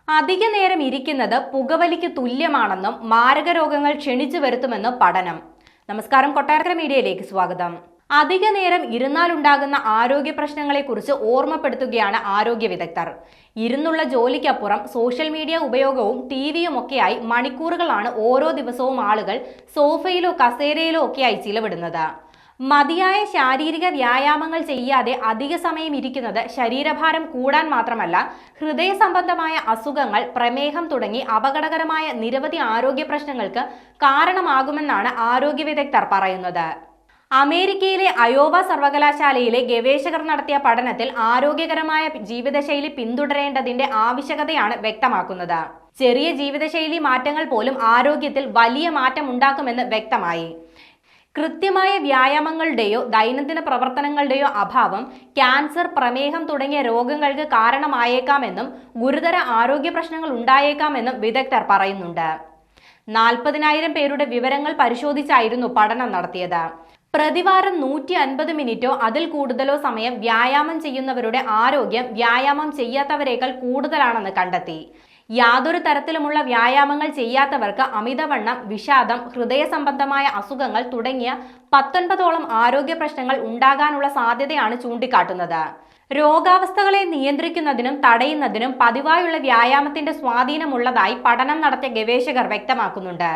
അധിക നേരം ഇരിക്കുന്നത് പുകവലിക്ക് തുല്യമാണെന്നും മാരക രോഗങ്ങൾ ക്ഷണിച്ചു വരുത്തുമെന്നും പഠനം. നമസ്കാരം, കൊട്ടാരക്കര മീഡിയയിലേക്ക് സ്വാഗതം. അധിക നേരം ഇരുന്നാലുണ്ടാകുന്ന ആരോഗ്യ പ്രശ്നങ്ങളെക്കുറിച്ച് ഓർമ്മപ്പെടുത്തുകയാണ് ആരോഗ്യ വിദഗ്ധർ. ഇരുന്നുള്ള ജോലിക്കപ്പുറം സോഷ്യൽ മീഡിയ ഉപയോഗവും ടിവിയും ഒക്കെയായി മണിക്കൂറുകളാണ് ഓരോ ദിവസവും ആളുകൾ സോഫയിലോ കസേരയിലോ ഒക്കെയായി ചിലവിടുന്നത്. മതിയായ ശാരീരിക വ്യായാമങ്ങൾ ചെയ്യാതെ അധിക സമയം ഇരിക്കുന്നത് ശരീരഭാരം കൂടാൻ മാത്രമല്ല, ഹൃദയ സംബന്ധമായ അസുഖങ്ങൾ, പ്രമേഹം തുടങ്ങി അപകടകരമായ നിരവധി ആരോഗ്യ പ്രശ്നങ്ങൾക്ക് കാരണമാകുമെന്നാണ് ആരോഗ്യ വിദഗ്ധർ പറയുന്നത്. അമേരിക്കയിലെ അയോവ സർവകലാശാലയിലെ ഗവേഷകർ നടത്തിയ പഠനത്തിൽ ആരോഗ്യകരമായ ജീവിതശൈലി പിന്തുടരേണ്ടതിന്റെ ആവശ്യകതയാണ് വ്യക്തമാക്കുന്നത്. ചെറിയ ജീവിതശൈലി മാറ്റങ്ങൾ പോലും ആരോഗ്യത്തിൽ വലിയ മാറ്റം ഉണ്ടാക്കുമെന്ന് വ്യക്തമായി. കൃത്യമായ വ്യായാമങ്ങളുടെയോ ദൈനംദിന പ്രവർത്തനങ്ങളുടെയോ അഭാവം ക്യാൻസർ, പ്രമേഹം തുടങ്ങിയ രോഗങ്ങൾക്ക് കാരണമായേക്കാമെന്നും ഗുരുതര ആരോഗ്യ പ്രശ്നങ്ങൾ ഉണ്ടായേക്കാമെന്നും വിദഗ്ധർ പറയുന്നുണ്ട്. 40,000 പേരുടെ വിവരങ്ങൾ പരിശോധിച്ചായിരുന്നു പഠനം നടത്തിയത്. പ്രതിവാരം 150 മിനിറ്റോ അതിൽ കൂടുതലോ സമയം വ്യായാമം ചെയ്യുന്നവരുടെ ആരോഗ്യം വ്യായാമം ചെയ്യാത്തവരേക്കാൾ കൂടുതലാണെന്ന് കണ്ടെത്തി. യാതൊരു തരത്തിലുമുള്ള വ്യായാമങ്ങൾ ചെയ്യാത്തവർക്ക് അമിതവണ്ണം, വിഷാദം, ഹൃദയ സംബന്ധമായ അസുഖങ്ങൾ തുടങ്ങിയ 19ഓളം ആരോഗ്യ പ്രശ്നങ്ങൾ ഉണ്ടാകാനുള്ള സാധ്യതയാണ് ചൂണ്ടിക്കാട്ടുന്നത്. രോഗാവസ്ഥകളെ നിയന്ത്രിക്കുന്നതിനും തടയുന്നതിനും പതിവായുള്ള വ്യായാമത്തിന്റെ സ്വാധീനമുള്ളതായി പഠനം നടത്തിയ ഗവേഷകർ വ്യക്തമാക്കുന്നുണ്ട്.